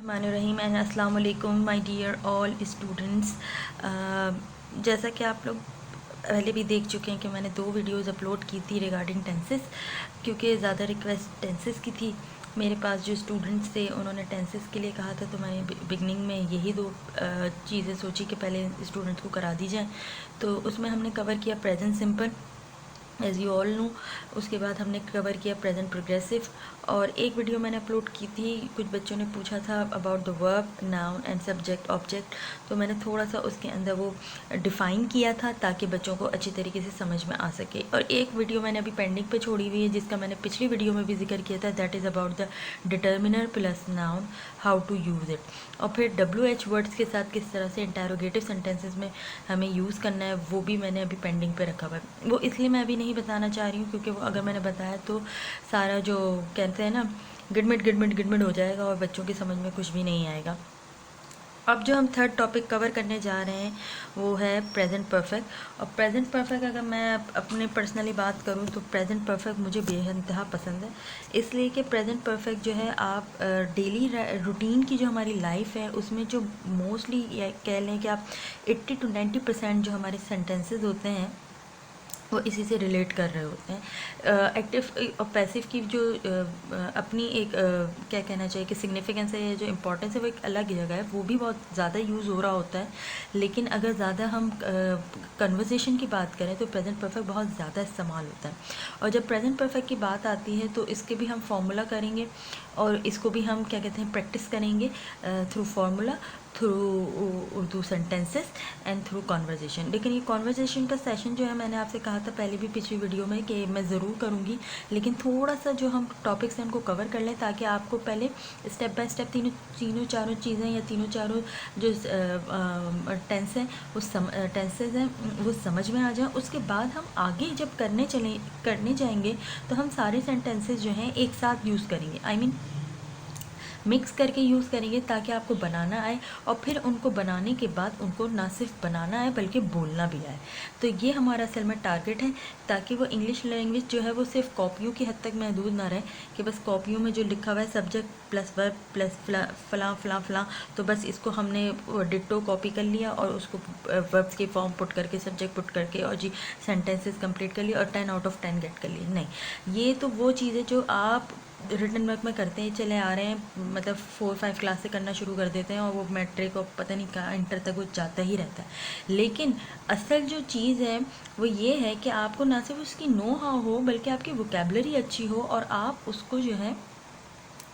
रहीम and अस्सलाम वालेकुम my dear all students. जैसा कि आप लोग पहले भी देख चुके हैं कि मैंने 2 वीडियोस अपलोड की थी रिगार्डिंग टेंसेस, क्योंकि ज़्यादा रिक्वेस्ट टेंसेस की थी। मेरे पास जो स्टूडेंट्स थे उन्होंने टेंसेस के लिए कहा था, तो मैंने बिगनिंग में यही 2 चीज़ें सोची कि पहले स्टूडेंट्स को करा दी जाए। तो उसमें हमने कवर किया present simple as you all know. उसके बाद हमने कवर किया प्रेजेंट प्रोग्रेसिव, और एक वीडियो मैंने अपलोड की थी, कुछ बच्चों ने पूछा था about the verb, noun and subject object, तो मैंने थोड़ा सा उसके अंदर वो डिफ़ाइन किया था ताकि बच्चों को अच्छी तरीके से समझ में आ सके। और एक वीडियो मैंने अभी पेंडिंग पे छोड़ी हुई है जिसका मैंने पिछली वीडियो में भी जिक्र किया था, that is about the determiner plus noun, how to use it, और फिर WH वर्ड्स के साथ किस तरह से इंटेरोगेटिव सेंटेंसेस में हमें यूज़ करना है, वो भी मैंने अभी पेंडिंग पे रखा हुआ है। वो इसलिए मैं अभी नहीं बताना चाह रही हूँ क्योंकि वो अगर मैंने बताया तो सारा जो कहते हैं ना गिडमिड हो जाएगा और बच्चों की समझ में कुछ भी नहीं आएगा। अब जो हम थर्ड टॉपिक कवर करने जा रहे हैं वो है प्रेजेंट परफेक्ट। और प्रेजेंट परफेक्ट अगर मैं अपने पर्सनली बात करूं तो प्रेजेंट परफेक्ट मुझे बेइंतहा पसंद है, इसलिए कि प्रेजेंट परफेक्ट जो है आप डेली रूटीन की जो हमारी लाइफ है उसमें जो मोस्टली कह लें कि आप 80 to 90% जो हमारे सेंटेंसेस होते हैं वो इसी से रिलेट कर रहे होते हैं। एक्टिव और पैसिव की जो अपनी एक क्या कहना चाहिए कि सिग्निफिकेंस है, जो इम्पोर्टेंस है, वो एक अलग जगह है, वो भी बहुत ज़्यादा यूज़ हो रहा होता है। लेकिन अगर ज़्यादा हम कन्वर्सेशन की बात करें तो प्रेजेंट परफेक्ट बहुत ज़्यादा इस्तेमाल होता है। और जब प्रेजेंट परफेक्ट की बात आती है तो इसके भी हम फार्मूला करेंगे और इसको भी हम क्या कहते हैं प्रैक्टिस करेंगे through formula, through Urdu sentences and through conversation. लेकिन ये कॉन्वर्जेसन का सेशन जो है मैंने आपसे कहा था पहले भी पिछली वीडियो में कि मैं ज़रूर करूँगी, लेकिन थोड़ा सा जो हम टॉपिक्स हैं उनको कवर कर लें ताकि आपको पहले स्टेप बाय स्टेप तीनों चारों चीज़ें या तीनों चारों जो टेंस हैं वो टेंसेज हैं वो समझ में आ जाए। उसके बाद हम आगे जब करने जाएंगे तो हम सारे सेंटेंसेस जो हैं एक साथ यूज़ करेंगे, आई मीन मिक्स करके यूज़ करेंगे ताकि आपको बनाना आए, और फिर उनको बनाने के बाद उनको ना सिर्फ बनाना आए बल्कि बोलना भी आए। तो ये हमारा असल में टारगेट है ताकि वो इंग्लिश लैंग्वेज जो है वो सिर्फ कॉपियों की हद तक महदूद ना रहे कि बस कॉपियों में जो लिखा हुआ है सब्जेक्ट प्लस वर्ब प्लस फलां फलां फलां, तो बस इसको हमने डिट्टो कॉपी कर लिया और उसको वर्ब्स के फॉर्म पुट करके सब्जेक्ट पुट करके और जी सेंटेंसेस कंप्लीट कर लिया और 10 आउट ऑफ 10 गेट कर लिए। नहीं, ये तो वो चीज़ें जो आप रिटन वर्क में करते हैं चले आ रहे हैं, मतलब 4-5 क्लास से करना शुरू कर देते हैं और वो मैट्रिक और पता नहीं कहाँ इंटर तक वो जाता ही रहता है। लेकिन असल जो चीज़ है वो ये है कि आपको ना सिर्फ उसकी नो हाउ हो बल्कि आपकी वोकेबलरी अच्छी हो और आप उसको जो है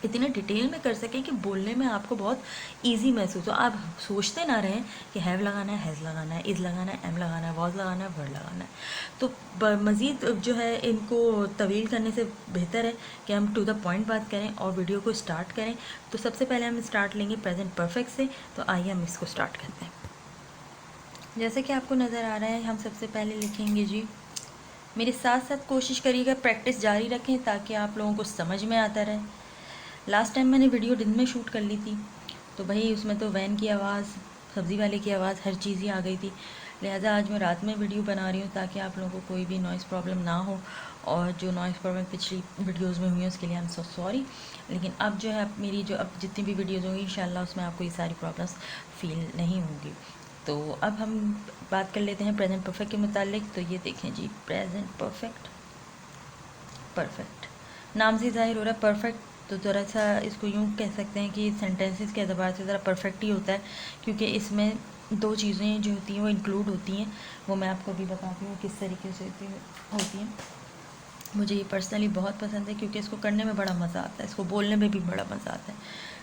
इतने डिटेल में कर सकें कि बोलने में आपको बहुत इजी महसूस हो। आप सोचते ना रहें कि हैव लगाना है, हैज़ लगाना है, इज़ लगाना है, एम लगाना है, वॉज लगाना है, वर्ड लगाना है। तो मज़ीद जो है इनको तवील करने से बेहतर है कि हम टू द पॉइंट बात करें और वीडियो को स्टार्ट करें। तो सबसे पहले हम स्टार्ट लेंगे प्रेजेंट परफेक्ट से, तो आइए हम इसको स्टार्ट करते हैं। जैसे कि आपको नज़र आ रहा है हम सबसे पहले लिखेंगे जी, मेरे साथ साथ कोशिश करिएगा प्रैक्टिस जारी रखें ताकि आप लोगों को समझ में आता रहे। लास्ट टाइम मैंने वीडियो दिन में शूट कर ली थी तो भाई उसमें तो वैन की आवाज़, सब्ज़ी वाले की आवाज़, हर चीज़ ही आ गई थी। लिहाजा आज मैं रात में वीडियो बना रही हूँ ताकि आप लोगों को कोई भी नॉइज़ प्रॉब्लम ना हो, और जो नॉइज़ प्रॉब्लम पिछली वीडियोस में हुई है उसके लिए आई एम सो सॉरी। लेकिन अब जो है मेरी जो अब जितनी भी वीडियोज़ होंगी इंशाल्लाह उसमें आपको ये सारी प्रॉब्लम्स फील नहीं होंगी। तो अब हम बात कर लेते हैं प्रेजेंट परफेक्ट के मुतालिक। तो ये देखें जी, प्रेजेंट परफेक्ट, परफेक्ट नाम से ज़ाहिर हो रहा है परफेक्ट, तो ज़रा सा इसको यूँ कह सकते हैं कि सेंटेंसेस के अतबार से ज़रा परफेक्ट ही होता है, क्योंकि इसमें 2 चीज़ें जो होती हैं वो इंक्लूड होती हैं। वो मैं आपको अभी बताती हूँ किस तरीके से होती हैं। मुझे ये पर्सनली बहुत पसंद है क्योंकि इसको करने में बड़ा मज़ा आता है, इसको बोलने में भी बड़ा मज़ा आता है।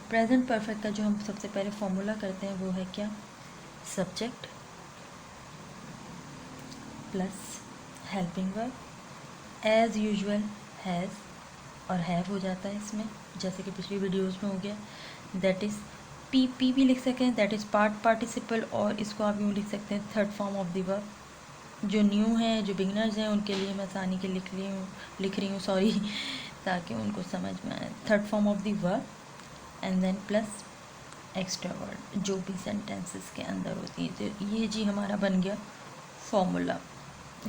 प्रेजेंट परफेक्ट का जो हम सबसे पहले फॉर्मूला करते हैं वो है क्या, subject plus helping verb, as usual has और हैव हो जाता है इसमें, जैसे कि पिछली वीडियोस में हो गया। दैट इज़ पी भी लिख सकते हैं, दैट इज़ पार्टिसिपल, और इसको आप यूँ लिख सकते हैं third form of the verb. जो न्यू हैं, जो बिगनर्स हैं, उनके लिए मैं आसानी के लिख रही हूँ सॉरी, ताकि उनको समझ में आए। Third form of the verb and then plus extra word जो भी सेंटेंसेस के अंदर होती है। तो ये जी हमारा बन गया formula.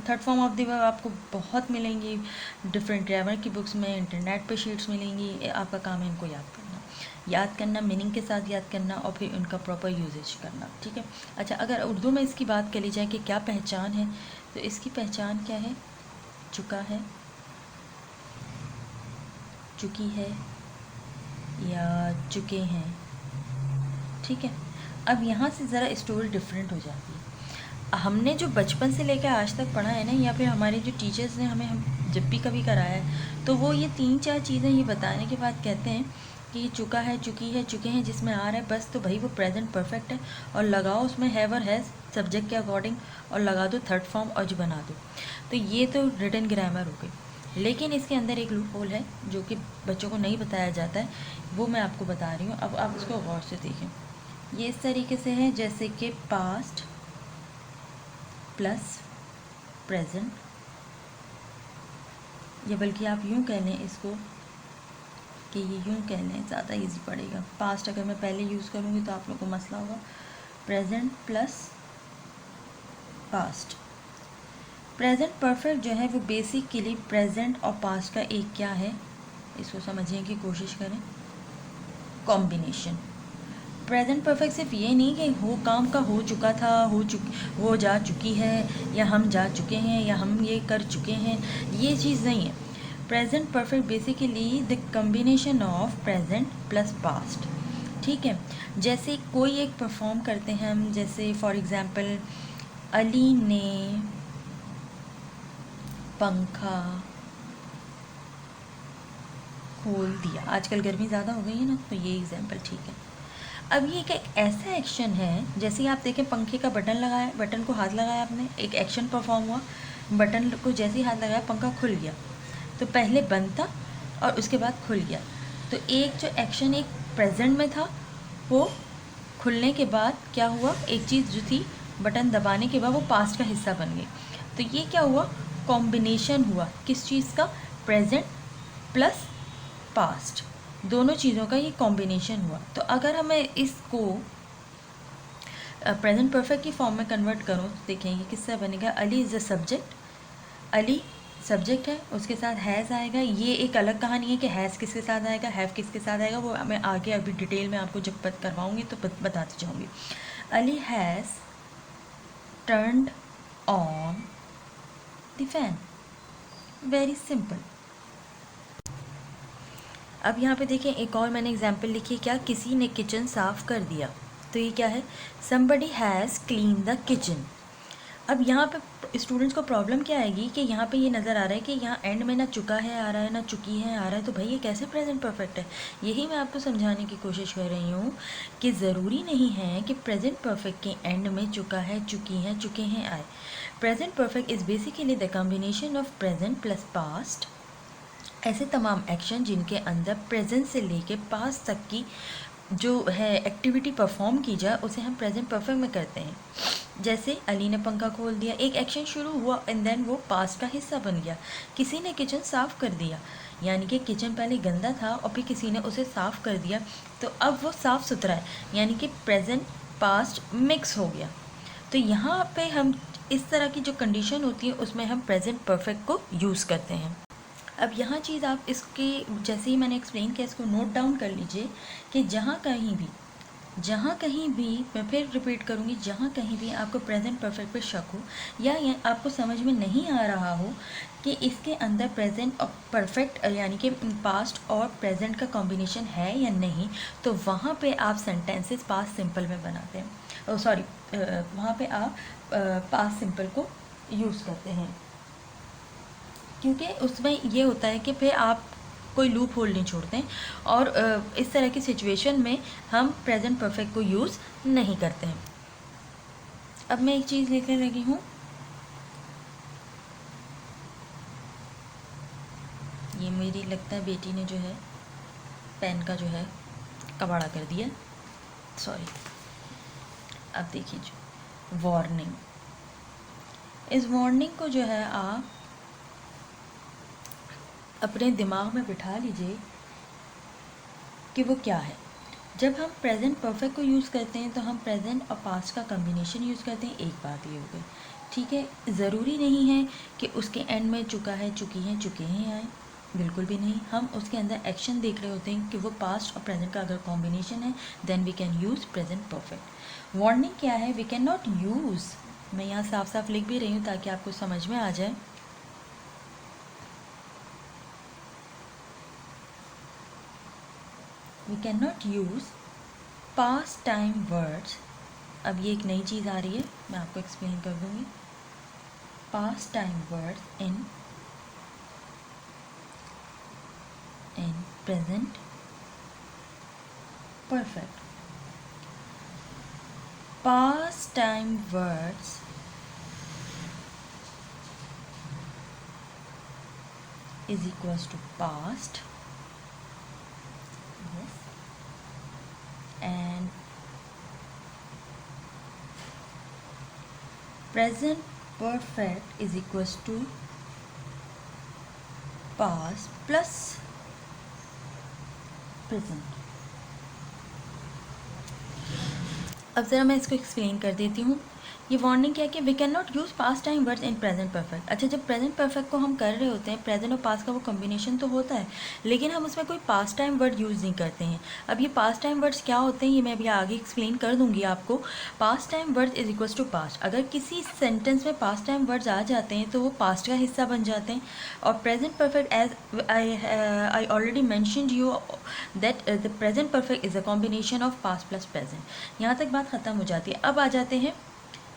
Third form of the verb आपको बहुत मिलेंगी डिफरेंट ग्रामर की बुक्स में, इंटरनेट पे शीट्स मिलेंगी, आपका काम है इनको याद करना। याद करना, मीनिंग के साथ याद करना और फिर उनका प्रॉपर यूजेज करना, ठीक है। अच्छा, अगर उर्दू में इसकी बात करी जाए कि क्या पहचान है, तो इसकी पहचान क्या है? चुका है, चुकी है या चुके हैं, ठीक है। अब यहाँ से ज़रा स्टोरी डिफरेंट हो जाती है। हमने जो बचपन से लेकर आज तक पढ़ा है ना, या फिर हमारे जो टीचर्स ने हमें हम जब भी कभी कराया है, तो वो ये 3-4 चीज़ें ये बताने के बाद कहते हैं कि ये चुका है, चुकी है, चुके हैं जिसमें आ रहा है बस, तो भाई वो प्रेजेंट परफेक्ट है, और लगाओ उसमें हैव और हैज़ सब्जेक्ट के अकॉर्डिंग, और लगा दो थर्ड फॉर्म और जो बना दो। तो ये तो रिटन ग्रामर हो गई। लेकिन इसके अंदर एक लूप होल है जो कि बच्चों को नहीं बताया जाता है, वो मैं आपको बता रही हूँ। अब आप इसको गौर से देखें। ये इस तरीके से है जैसे कि पास्ट प्लस प्रेजेंट, या बल्कि आप यूँ कह लें इसको कि ये यूँ कह लें, ज़्यादा इजी पड़ेगा। पास्ट अगर मैं पहले यूज़ करूँगी तो आप लोग को मसला होगा। Present plus past. Present perfect जो है वो बेसिकली प्रेजेंट और पास्ट का एक क्या है, इसको समझने की कोशिश करें, कॉम्बिनेशन। प्रेजेंट परफेक्ट सिर्फ ये नहीं कि हो काम का हो चुका था, हो जा चुकी है, या हम जा चुके हैं, या हम ये कर चुके हैं, ये चीज़ नहीं है। Present perfect basically the combination of present plus past, ठीक है। जैसे कोई एक परफॉर्म करते हैं हम, जैसे फॉर एग्ज़ाम्पल अली ने पंखा खोल दिया। आजकल गर्मी ज़्यादा हो गई है ना, तो ये एग्जाम्पल ठीक है। अब ये एक ऐसा एक्शन है, जैसे आप देखें पंखे का बटन लगाया, बटन को हाथ लगाया आपने, एक एक्शन परफॉर्म हुआ, बटन को जैसे ही हाथ लगाया पंखा खुल गया। तो पहले बंद था और उसके बाद खुल गया। तो एक जो एक्शन एक प्रेजेंट में था, वो खुलने के बाद क्या हुआ, एक चीज़ जो थी बटन दबाने के बाद वो पास्ट का हिस्सा बन गई। तो ये क्या हुआ, कॉम्बिनेशन हुआ किस चीज़ का, प्रेजेंट प्लस पास्ट, दोनों चीज़ों का ये कॉम्बिनेशन हुआ। तो अगर हमें इसको प्रेजेंट परफेक्ट की फॉर्म में कन्वर्ट करूँ तो देखें ये किससे बनेगा, Ali is the subject, Ali subject है, उसके साथ हैज़ आएगा। ये एक अलग कहानी है कि हैज़ किसके साथ आएगा, हैव किसके साथ आएगा, वो मैं आगे अभी डिटेल में आपको जब करवाऊँगी तो बताती जाऊँगी। Ali has turned on the fan, very simple. अब यहाँ पे देखें एक और मैंने एग्जाम्पल लिखी है, क्या, किसी ने किचन साफ़ कर दिया। तो ये क्या है, somebody has clean the kitchen. अब यहाँ पे स्टूडेंट्स को प्रॉब्लम क्या आएगी कि यहाँ पे ये नज़र आ रहा है कि यहाँ एंड में ना चुका है आ रहा है ना चुकी है आ रहा है, तो भाई ये कैसे प्रेजेंट परफेक्ट है। यही मैं आपको समझाने की कोशिश कर रही हूँ कि ज़रूरी नहीं है कि प्रेजेंट परफेक्ट के एंड में चुका है, चुकी हैं, चुके हैं आए। Present perfect is basically the combination of present plus past. ऐसे तमाम एक्शन जिनके अंदर प्रेजेंट से लेके पास्ट तक की जो है एक्टिविटी परफॉर्म की जाए, उसे हम प्रेजेंट परफेक्ट में करते हैं। जैसे अली ने पंखा खोल दिया, एक एक्शन शुरू हुआ एंड देन वो पास्ट का हिस्सा बन गया। किसी ने किचन साफ़ कर दिया, यानी कि किचन पहले गंदा था और फिर किसी ने उसे साफ़ कर दिया, तो अब वो साफ़ सुथरा है, यानी कि प्रेजेंट पास्ट मिक्स हो गया। तो यहाँ पे हम इस तरह की जो कंडीशन होती है उसमें हम प्रेजेंट परफेक्ट को यूज़ करते हैं। अब यहाँ चीज़ आप इसके जैसे ही मैंने एक्सप्लेन किया, इसको नोट डाउन कर लीजिए कि जहाँ कहीं भी मैं फिर रिपीट करूँगी, जहाँ कहीं भी आपको प्रेजेंट परफेक्ट पे शक हो या आपको समझ में नहीं आ रहा हो कि इसके अंदर प्रेजेंट और परफेक्ट यानी कि पास्ट और प्रेजेंट का कॉम्बिनेशन है या नहीं, तो वहाँ पे आप सेंटेंसेस पास्ट सिंपल में बनाते हैं, वहाँ पे आप पास्ट सिंपल को यूज़ करते हैं, क्योंकि उसमें ये होता है कि फिर आप कोई लूप होल नहीं छोड़ते हैं, और इस तरह की सिचुएशन में हम प्रेजेंट परफेक्ट को यूज़ नहीं करते हैं। अब मैं एक चीज़ लिखने लगी हूँ, ये मेरी लगता है बेटी ने जो है पेन का जो है कबाड़ा कर दिया, सॉरी। अब देखिए जो वार्निंग, इस वार्निंग को जो है आप अपने दिमाग में बिठा लीजिए कि वो क्या है। जब हम प्रेजेंट परफेक्ट को यूज़ करते हैं तो हम प्रेजेंट और पास्ट का कॉम्बिनेशन यूज़ करते हैं। एक बात ये हो गई, ठीक है। ज़रूरी नहीं है कि उसके एंड में चुका है, चुकी हैं, चुके हैं आए। बिल्कुल भी नहीं। हम उसके अंदर एक्शन देख रहे होते हैं कि वो पास्ट और प्रेजेंट का अगर कॉम्बिनेशन है then we can use present perfect. Warning क्या है? वी कैन नॉट यूज़, मैं यहाँ साफ साफ लिख भी रही हूँ ताकि आपको समझ में आ जाए। We can not use past time words. अब ये एक नई चीज़ आ रही है, मैं आपको एक्सप्लेन कर दूँगी। Past time words in present perfect. Past time words is equals to past, yes, and present perfect is equals to past plus present. अब ज़रा मैं इसको एक्सप्लेन कर देती हूँ। ये वार्निंग क्या है कि we can not use past time words in present perfect. अच्छा, जब प्रेजेंट परफेक्ट को हम कर रहे होते हैं, प्रेजेंट और पास्ट का वो कॉम्बिनेशन तो होता है, लेकिन हम उसमें कोई पास्ट टाइम वर्ड यूज़ नहीं करते हैं। अब ये पास्ट टाइम वर्ड्स क्या होते हैं ये मैं अभी आगे एक्सप्लेन कर दूँगी आपको। Past time words is equals to past. अगर किसी सेंटेंस में पास्ट टाइम वर्ड्स आ जाते हैं तो वो पास्ट का हिस्सा बन जाते हैं। और present perfect, as I already mentioned you that the present perfect is a combination of past plus present. यहाँ तक बात ख़त्म हो जाती है। अब आ जाते हैं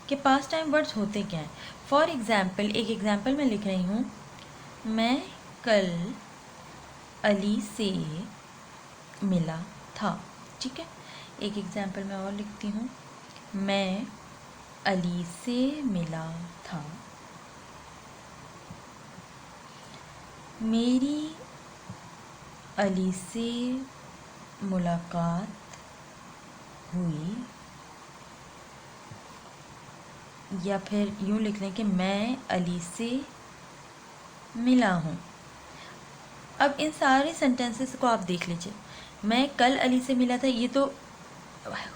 कि पास्ट टाइम वर्ड्स होते क्या हैं। फॉर एग्ज़ाम्पल, एक एग्ज़ाम्पल मैं लिख रही हूँ, मैं कल अली से मिला था। ठीक है, एक एग्ज़ाम्पल मैं और लिखती हूँ, मैं अली से मिला था। मेरी अली से मुलाकात हुई, या फिर यूँ लिख लें कि मैं अली से मिला हूँ। अब इन सारे सेंटेंसेस को आप देख लीजिए। मैं कल अली से मिला था, ये तो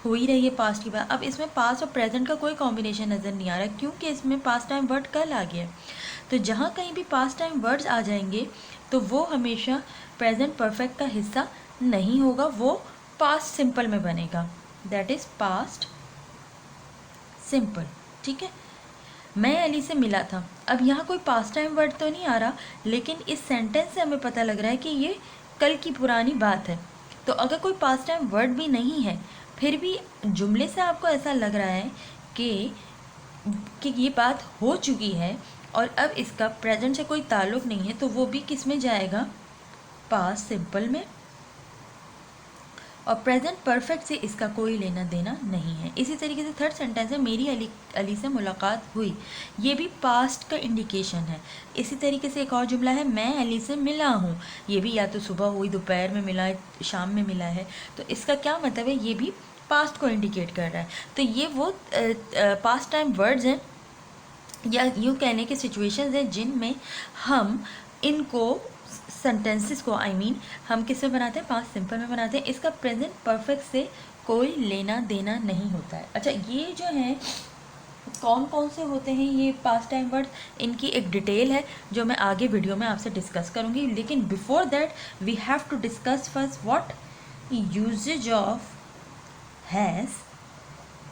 हो ही रही है पास्ट की बात। अब इसमें पास्ट और प्रेजेंट का कोई कॉम्बिनेशन नज़र नहीं आ रहा क्योंकि इसमें पास्ट टाइम वर्ड कल आ गया। तो जहाँ कहीं भी पास्ट टाइम वर्ड्स आ जाएंगे तो वो हमेशा प्रेजेंट परफेक्ट का हिस्सा नहीं होगा, वो पास्ट सिंपल में बनेगा। That is past simple. ठीक है, मैं अली से मिला था। अब यहाँ कोई पास्ट टाइम वर्ड तो नहीं आ रहा, लेकिन इस सेंटेंस से हमें पता लग रहा है कि ये कल की पुरानी बात है। तो अगर कोई पास्ट टाइम वर्ड भी नहीं है फिर भी जुमले से आपको ऐसा लग रहा है कि ये बात हो चुकी है और अब इसका प्रेजेंट से कोई ताल्लुक़ नहीं है, तो वो भी किस में जाएगा? पास्ट सिंपल में। और प्रेजेंट परफेक्ट से इसका कोई लेना देना नहीं है। इसी तरीके से थर्ड सेंटेंस है, मेरी अली से मुलाकात हुई, ये भी पास्ट का इंडिकेशन है। इसी तरीके से एक और जुमला है, मैं अली से मिला हूँ, ये भी या तो सुबह हुई, दोपहर में मिला है, शाम में मिला है। तो इसका क्या मतलब है? ये भी पास्ट को इंडिकेट कर रहा है। तो ये वो पास्ट टाइम वर्ड्स हैं या यूँ कहने की सिचुएशंस हैं जिनमें हम इनको सेंटेंसेस को हम किस में बनाते हैं? पास्ट सिंपल में बनाते हैं। इसका प्रेजेंट परफेक्ट से कोई लेना देना नहीं होता है। अच्छा, ये जो है कौन कौन से होते हैं ये पास्ट टाइम वर्ड्स, इनकी एक डिटेल है जो मैं आगे वीडियो में आपसे डिस्कस करूँगी। लेकिन before that we have to discuss first what usages of has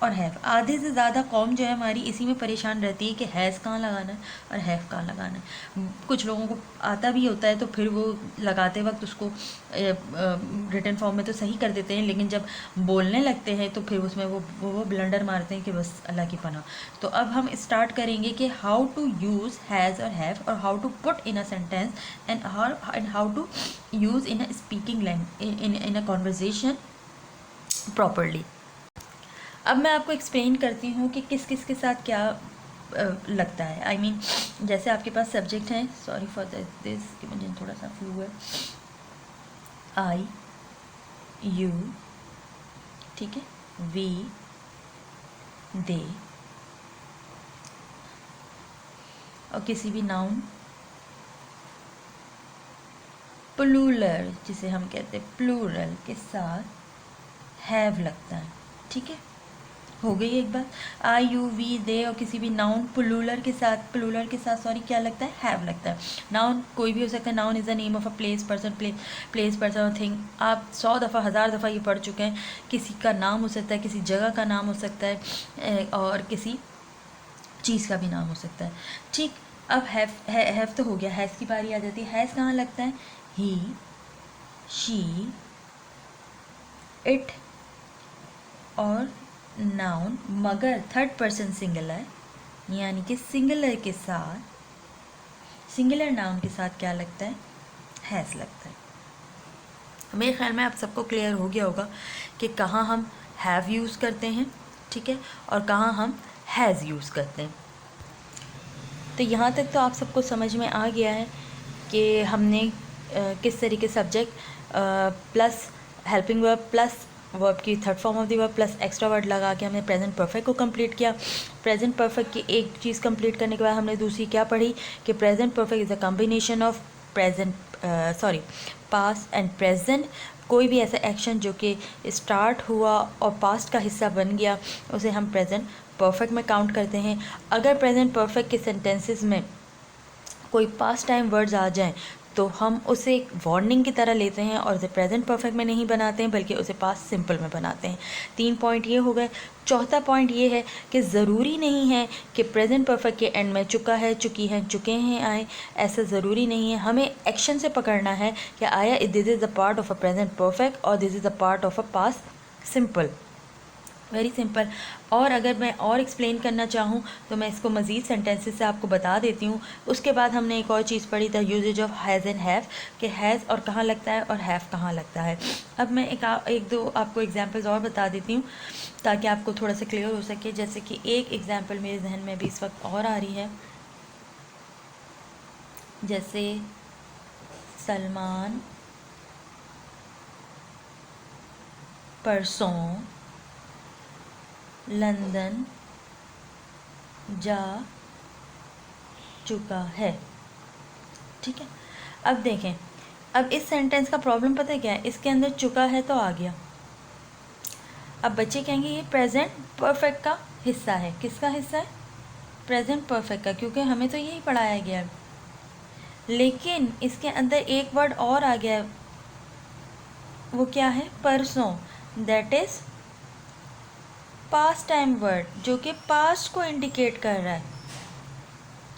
और हैव। आधे से ज़्यादा कौम जो है हमारी इसी में परेशान रहती है कि हैज़ कहाँ लगाना है और हैव कहाँ लगाना है। कुछ लोगों को आता भी होता है तो फिर वो लगाते वक्त उसको रिटन फॉर्म में तो सही कर देते हैं, लेकिन जब बोलने लगते हैं तो फिर उसमें वो ब्लंडर मारते हैं कि बस अल्लाह की पनाह। तो अब हम स्टार्ट करेंगे कि हाउ टू यूज़ हैज़ और हैव, और how to put in a sentence and how to use in a speaking language in a conversation properly. अब मैं आपको एक्सप्लेन करती हूँ कि किस किस के साथ क्या लगता है। जैसे आपके पास सब्जेक्ट हैं, सॉरी फॉर दिस कि मुझे थोड़ा सा फ्लू है, आई, यू, ठीक है, वी, दे, और किसी भी नाउन प्लूरल जिसे हम कहते हैं प्लूरल के साथ हैव लगता है। ठीक है, हो गई एक बात। आई यू वी दे और किसी भी नाउन प्लूरल के साथ सॉरी क्या लगता है, हैव लगता है। नाउन कोई भी हो सकता है। Noun is the name of a place person और थिंग। आप 100 दफ़ा 1000 दफ़ा ये पढ़ चुके हैं। किसी का नाम हो सकता है, किसी जगह का नाम हो सकता है, और किसी चीज़ का भी नाम हो सकता है। ठीक, अब हैव तो हो गया, हैज़ की बारी आ जाती है। हैज़ कहाँ लगता है, ही, शी, इट और नाउन, मगर थर्ड पर्सन सिंगुलर, यानी कि सिंगुलर के साथ, सिंगुलर नाउन के साथ क्या लगता है, हैज़ लगता है। मेरे ख्याल में आप सबको क्लियर हो गया होगा कि कहाँ हम हैव यूज़ करते हैं, ठीक है, और कहाँ हम हैज़ यूज़ करते हैं। तो यहाँ तक तो आप सबको समझ में आ गया है कि हमने किस तरीके subject plus helping verb plus verb की third form of the verb plus extra word लगा के हमने प्रेजेंट परफेक्ट को कंप्लीट किया। प्रेजेंट परफेक्ट की एक चीज़ कंप्लीट करने के बाद हमने दूसरी क्या पढ़ी कि present perfect is a combination of past and present. कोई भी ऐसा एक्शन जो कि स्टार्ट हुआ और पास्ट का हिस्सा बन गया उसे हम प्रेजेंट परफेक्ट में काउंट करते हैं। अगर प्रेजेंट परफेक्ट के सेंटेंसेस में कोई पास्ट टाइम वर्ड्स आ जाएं तो हम उसे एक वार्निंग की तरह लेते हैं और उसे प्रेजेंट परफेक्ट में नहीं बनाते हैं बल्कि उसे पास्ट सिंपल में बनाते हैं। 3 पॉइंट ये हो गए। चौथा पॉइंट ये है कि ज़रूरी नहीं है कि प्रेजेंट परफेक्ट के एंड में चुका है, चुकी है, चुके हैं आए, ऐसा ज़रूरी नहीं है। हमें एक्शन से पकड़ना है कि आया this is the part of a present perfect और this is the part of a past simple. Very simple. और अगर मैं और एक्सप्लेन करना चाहूँ तो मैं इसको मज़ीद सेंटेंसेस से आपको बता देती हूँ। उसके बाद हमने एक और चीज़ पढ़ी था, usages of has and have, कि हैज़ और कहाँ लगता है और हैव कहाँ लगता है। अब मैं एक दो आपको एग्जांपल्स और बता देती हूँ ताकि आपको थोड़ा सा क्लियर हो सके। जैसे कि एक एग्जांपल मेरे जहन में भी इस वक्त और आ रही है, जैसे सलमान परसों लंदन जा चुका है। ठीक है, अब देखें, अब इस सेंटेंस का प्रॉब्लम पता है क्या है, इसके अंदर चुका है तो आ गया। अब बच्चे कहेंगे ये प्रेजेंट परफेक्ट का हिस्सा है। किसका हिस्सा है, प्रेजेंट परफेक्ट का, क्योंकि हमें तो यही पढ़ाया गया है। लेकिन इसके अंदर एक वर्ड और आ गया है, वो क्या है, परसों, that is past time word जो कि पास्ट को इंडिकेट कर रहा है।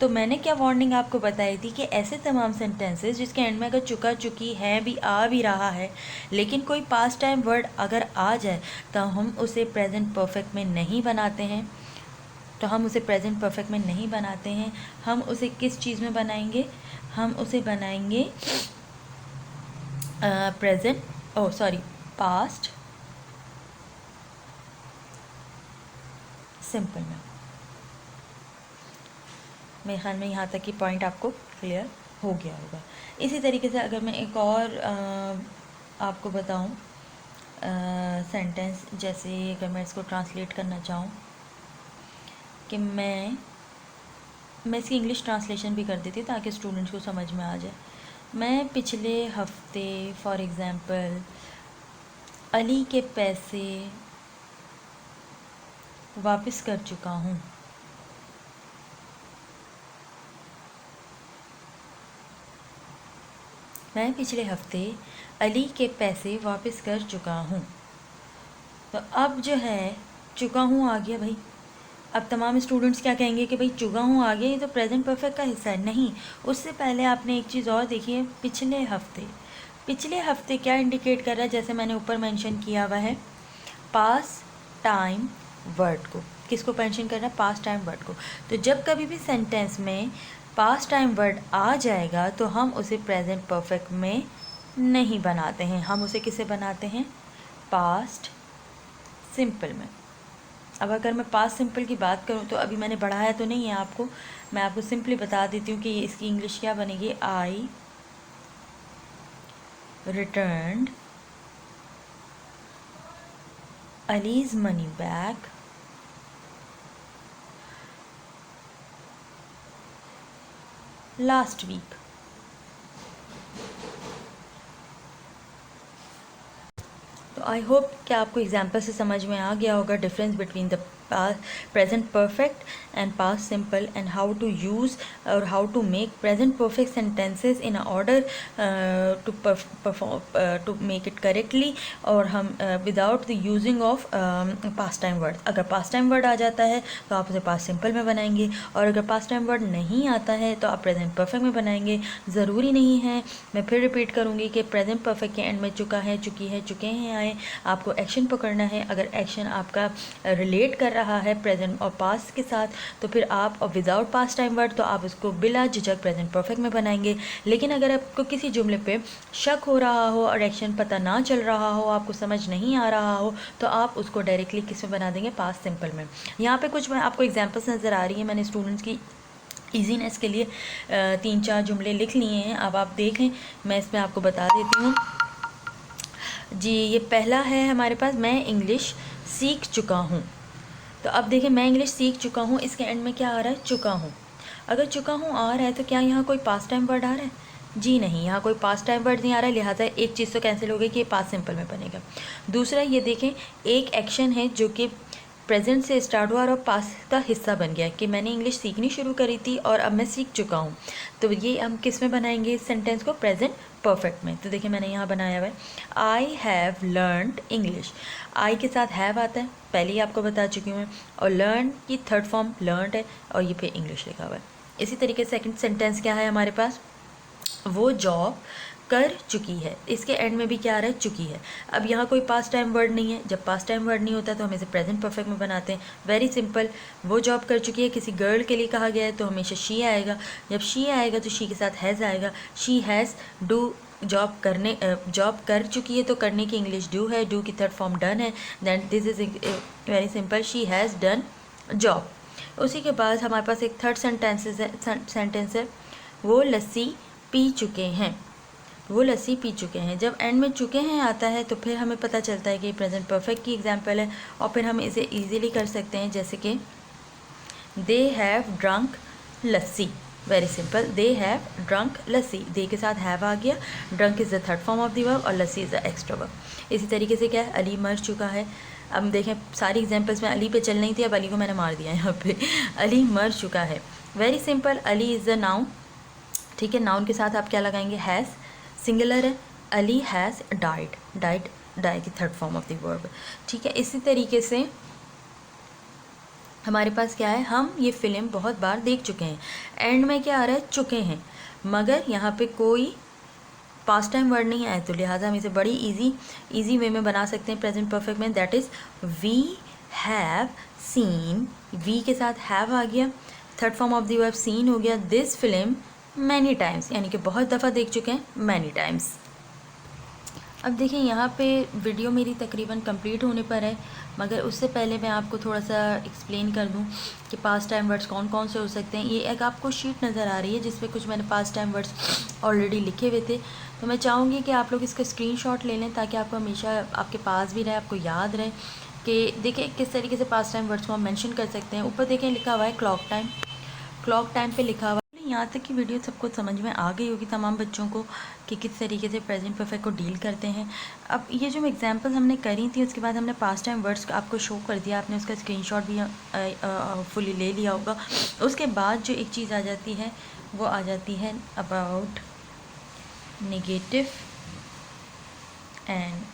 तो मैंने क्या वार्निंग आपको बताई थी कि ऐसे तमाम सेंटेंसेस जिसके एंड में अगर चुका चुकी है भी आ भी रहा है लेकिन कोई पास्ट टाइम वर्ड अगर आ जाए तो हम उसे प्रेजेंट परफेक्ट में नहीं बनाते हैं। हम उसे किस चीज़ में बनाएंगे, हम उसे बनाएंगे पास्ट सिंपल में। मेरे ख्याल में यहाँ तक की पॉइंट आपको क्लियर हो गया होगा। इसी तरीके से अगर मैं एक और आपको बताऊँ सेंटेंस, जैसे अगर मैं इसको ट्रांसलेट करना चाहूँ कि मैं इसकी इंग्लिश ट्रांसलेशन भी कर देती हूँ ताकि स्टूडेंट्स को समझ में आ जाए। मैं पिछले हफ्ते फॉर एग्ज़ाम्पल अली के पैसे वापस कर चुका हूँ। मैं पिछले हफ्ते अली के पैसे वापस कर चुका हूँ। तो अब जो है चुका हूँ आ गया भाई। अब तमाम स्टूडेंट्स क्या कहेंगे कि भाई चुका हूँ आ गया, ये तो प्रेजेंट परफेक्ट का हिस्सा है। नहीं, उससे पहले आपने एक चीज़ और देखी है, पिछले हफ्ते क्या इंडिकेट कर रहा है, जैसे मैंने ऊपर मेंशन किया हुआ है पास्ट टाइम वर्ड को। किसको मेंशन कर रहा है, पास्ट टाइम वर्ड को। तो जब कभी भी सेंटेंस में पास्ट टाइम वर्ड आ जाएगा तो हम उसे प्रेजेंट परफेक्ट में नहीं बनाते हैं, हम उसे किसे बनाते हैं, पास्ट सिंपल में। अब अगर मैं पास्ट सिंपल की बात करूं तो अभी मैंने बढ़ाया तो नहीं है आपको, मैं आपको सिंपली बता देती हूँ कि इसकी इंग्लिश क्या बनेगी, I returned Ali's money back last week. तो आई होप कि आपको एग्जाम्पल से समझ में आ गया होगा difference between the present perfect and past simple, and how to use or how to make present perfect sentences in order to perform to make it correctly, और हम without the using of past time word. अगर past time word आ जाता है तो आप उसे past simple में बनाएंगे, और अगर past time word नहीं आता है तो आप present perfect में बनाएंगे. ज़रूरी नहीं है, मैं फिर रिपीट करूँगी कि present perfect के एंड में चुका है, चुकी है, चुके हैं आए. आपको एक्शन पकड़ना है. अगर एक्शन आपका रिलेट कर रहा है प्रेजेंट और पास्ट के साथ तो फिर आप विदाउट पास्ट टाइम वर्ड तो आप उसको बिला झिझक प्रेजेंट परफेक्ट में बनाएंगे. लेकिन अगर आपको किसी जुमले पे शक हो रहा हो और एक्शन पता ना चल रहा हो, आपको समझ नहीं आ रहा हो, तो आप उसको डायरेक्टली किस में बना देंगे, पास्ट सिंपल में. यहाँ पे कुछ मैं आपको एग्जांपल्स नज़र आ रही है. मैंने स्टूडेंट्स की ईजीनेस के लिए 3-4 जुमले लिख लिए हैं. अब आप देखें, मैं इसमें आपको बता देती हूँ जी. ये पहला है हमारे पास, मैं इंग्लिश सीख चुका हूँ. तो अब देखें, मैं इंग्लिश सीख चुका हूँ, इसके एंड में क्या आ रहा है, चुका हूँ. अगर चुका हूँ आ रहा है तो क्या यहाँ कोई पास्ट टाइम वर्ड आ रहा है? जी नहीं, यहाँ कोई पास्ट टाइम वर्ड नहीं आ रहा है. लिहाजा एक चीज़ तो कैंसिल हो गई कि ये पास्ट सिंपल में बनेगा. दूसरा ये देखें, एक एक्शन है जो कि प्रेजेंट से स्टार्ट हुआ और पास्ट का हिस्सा बन गया कि मैंने इंग्लिश सीखनी शुरू करी थी और अब मैं सीख चुका हूँ. तो ये हम किस में बनाएंगे इस सेंटेंस को, प्रेजेंट परफेक्ट में. तो देखिए मैंने यहाँ बनाया हुआ है, आई हैव लर्नड इंग्लिश. आई के साथ हैव आता है, पहले ही आपको बता चुकी हूँ मैं, और लर्न की थर्ड फॉर्म लर्नड है और ये पे इंग्लिश लिखा हुआ है. इसी तरीके से सेकंड सेंटेंस क्या है हमारे पास, वो जॉब कर चुकी है. इसके एंड में भी क्या आ रहा है, चुकी है. अब यहाँ कोई पास्ट टाइम वर्ड नहीं है. जब पास्ट टाइम वर्ड नहीं होता तो हम इसे प्रेजेंट परफेक्ट में बनाते हैं. Very simple. वो जॉब कर चुकी है, किसी गर्ल के लिए कहा गया है तो हमेशा शी आएगा. जब शी आएगा तो शी के साथ हैज़ आएगा. शी हैज़ डू जॉब कर चुकी है तो करने की इंग्लिश डू है, डू की थर्ड फॉर्म डन है. Then this is very simple, she has done job. उसी के बाद हमारे पास एक थर्ड सेंटेंस है, वो लस्सी पी चुके हैं. वो लस्सी पी चुके हैं. जब एंड में चुके हैं आता है तो फिर हमें पता चलता है कि प्रेजेंट परफेक्ट की एग्जांपल है, और फिर हम इसे इजीली कर सकते हैं. जैसे कि they have drunk lassi. Very simple, they have drunk lassi. They के साथ हैव आ गया, drunk is the third form of the verb और lassi is the extra verb. इसी तरीके से क्या है, अली मर चुका है. अब देखें, सारी एग्जांपल्स में अली पे चल नहीं थी, अब अली को मैंने मार दिया यहाँ पे. अली मर चुका है. Very simple, Ali is the noun. ठीक है, नाउन के साथ आप क्या लगाएंगे, हैज़. सिंगुलर है, अली हैज़ डाइड. डाई की third form of the verb. ठीक है, इसी तरीके से हमारे पास क्या है, हम ये फिल्म बहुत बार देख चुके हैं. एंड में क्या आ रहा है, चुके हैं, मगर यहाँ पे कोई पास्ट टाइम वर्ड नहीं आया, तो लिहाजा हम इसे बड़ी इजी वे में बना सकते हैं प्रेजेंट परफेक्ट में. That is we have seen. We के साथ हैव आ गया, third form of the verb seen हो गया. दिस फिल्म मैनी टाइम्स, यानी कि बहुत दफ़ा देख चुके हैं, मैनी टाइम्स. अब देखिए, यहाँ पे वीडियो मेरी तकरीबन कंप्लीट होने पर है, मगर उससे पहले मैं आपको थोड़ा सा एक्सप्लेन कर दूँ कि पास्ट टाइम वर्ड्स कौन कौन से हो सकते हैं. ये एक आपको शीट नज़र आ रही है जिस पे कुछ मैंने पास्ट टाइम वर्ड्स ऑलरेडी लिखे हुए थे. तो मैं चाहूँगी कि आप लोग इसका स्क्रीनशॉट ले लें ताकि आपको हमेशा आपके पास भी रहे, आपको याद रहे कि देखिए किस तरीके से पास्ट टाइम वर्ड्स को हम मेंशन कर सकते हैं. ऊपर देखें लिखा हुआ है क्लॉक टाइम. क्लॉक टाइम पे लिखा हुआ. यहाँ तक की वीडियो सबको समझ में आ गई होगी तमाम बच्चों को कि किस तरीके से प्रेजेंट परफेक्ट को डील करते हैं. अब ये जो एग्जांपल्स हमने करी थी उसके बाद हमने पास्ट टाइम वर्ड्स आपको शो कर दिया, आपने उसका स्क्रीनशॉट भी फुली ले लिया होगा. उसके बाद जो एक चीज़ आ जाती है वो आ जाती है about negative and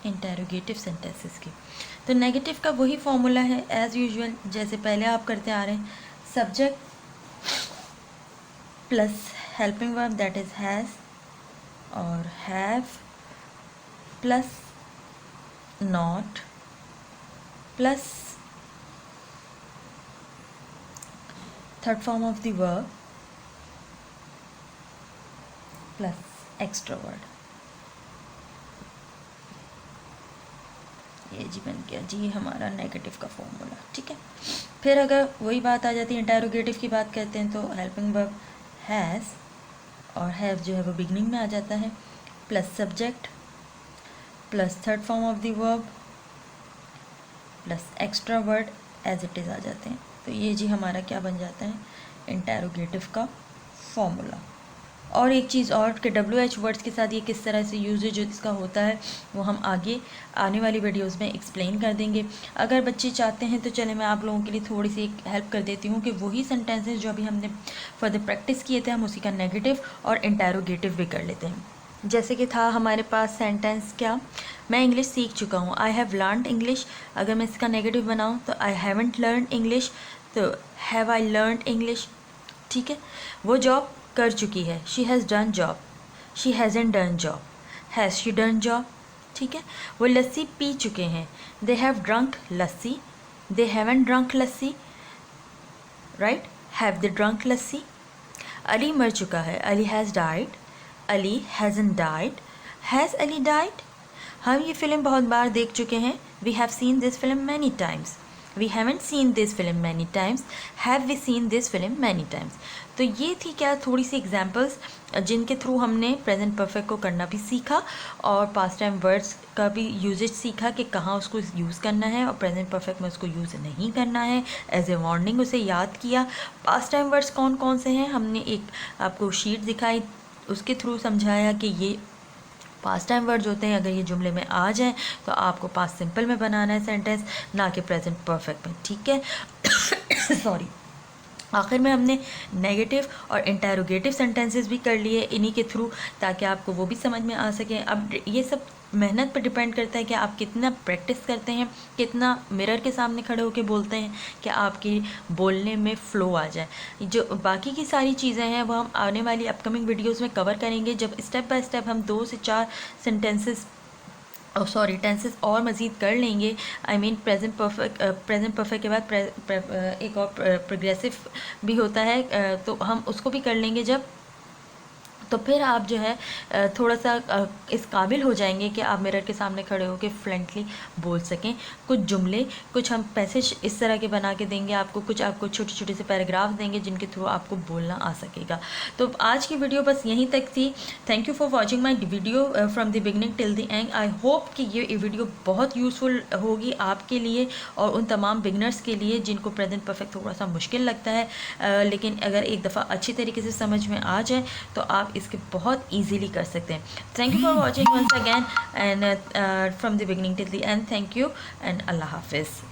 interrogative sentences की. तो नेगेटिव का वही फॉर्मूला है एज़ यूजुअल जैसे पहले आप करते आ रहे हैं. Subject plus helping verb that is has और have plus not plus third form of the verb plus extra word. ये जी बन गया जी हमारा नेगेटिव का फॉर्मूला. ठीक है, फिर अगर वही बात आ जाती है इंटेरोगेटिव की बात करते हैं तो हेल्पिंग वर्ब हैज़ और हैव जो है वो बिगनिंग में आ जाता है, plus subject plus third form of the verb plus extra word as it is आ जाते हैं. तो ये जी हमारा क्या बन जाता है, इंटेरोगेटिव का फॉर्मूला। और एक चीज़ और कि WH वर्ड्स के साथ ये किस तरह से यूजेज इसका होता है वो हम आगे आने वाली वीडियोस में एक्सप्लेन कर देंगे। अगर बच्चे चाहते हैं तो चले मैं आप लोगों के लिए थोड़ी सी एक हेल्प कर देती हूँ कि वही सेंटेंसेस जो अभी हमने फर्दर प्रैक्टिस किए थे हम उसी का नेगेटिव और इंटेरोगेटिव भी कर लेते हैं। जैसे कि था हमारे पास सेंटेंस क्या, मैं इंग्लिश सीख चुका हूँ, आई हैव लर्नड इंग्लिश। अगर मैं इसका नेगेटिव बनाऊँ तो आई हैवंट लर्नड इंग्लिश, तो हैव आई लर्नड इंग्लिश। ठीक है, वो जॉब कर चुकी है, she has done job, she hasn't done job, has she done job. ठीक है, वो लस्सी पी चुके हैं, they have drunk lassi, they haven't drunk lassi, right, have they drunk lassi. Ali मर चुका है, Ali has died, Ali hasn't died, has Ali died. हम ये फिल्म बहुत बार देख चुके हैं, we have seen this film many times, we haven't seen this film many times, have we seen this film many times. तो ये थी क्या थोड़ी सी एग्जाम्पल्स जिनके थ्रू हमने प्रेजेंट परफेक्ट को करना भी सीखा और पास्ट टाइम वर्ड्स का भी यूजेज सीखा कि कहाँ उसको यूज़ करना है और प्रेजेंट परफेक्ट में उसको यूज़ नहीं करना है। एज ए वार्निंग उसे याद किया। पास्ट टाइम वर्ड्स कौन कौन से हैं हमने एक आपको शीट दिखाई, उसके थ्रू समझाया कि ये पास्ट टाइम वर्ड्स होते हैं। अगर ये जुमले में आ जाएं तो आपको पास्ट सिंपल में बनाना है सेंटेंस, ना कि प्रेजेंट परफेक्ट में। ठीक है सॉरी। आखिर में हमने नेगेटिव और इंटेरोगेटिव सेंटेंसेस भी कर लिए इन्हीं के थ्रू, ताकि आपको वो भी समझ में आ सके। अब ये सब मेहनत पर डिपेंड करता है कि आप कितना प्रैक्टिस करते हैं, कितना मिरर के सामने खड़े होकर बोलते हैं कि आपकी बोलने में फ़्लो आ जाए। जो बाकी की सारी चीज़ें हैं वो हम आने वाली अपकमिंग वीडियोस में कवर करेंगे, जब स्टेप बाय स्टेप हम 2 से 4 टेंसेस और मज़ीद कर लेंगे। आई मीन प्रेजेंट परफेक्ट के बाद एक और प्रोग्रेसिव भी होता है, तो हम उसको भी कर लेंगे जब, तो फिर आप जो है थोड़ा सा इस काबिल हो जाएंगे कि आप मिरर के सामने खड़े होकर फ्लुएंटली बोल सकें। कुछ जुमले, कुछ हम पैसेज इस तरह के बना के देंगे आपको, कुछ आपको छोटे छोटे से पैराग्राफ देंगे जिनके थ्रू आपको बोलना आ सकेगा। तो आज की वीडियो बस यहीं तक थी। Thank you for watching my video from the beginning till the and. I hope कि ये वीडियो बहुत यूज़फुल होगी आपके लिए और उन तमाम बिगनर्स के लिए जिनको प्रेजेंट परफेक्ट थोड़ा सा मुश्किल लगता है, लेकिन अगर एक दफ़ा अच्छी तरीके से समझ में आ जाए तो आप इसके बहुत इजीली कर सकते हैं। Thank you for watching once again and from the beginning till the end. Thank you and अल्लाह हाफिज़।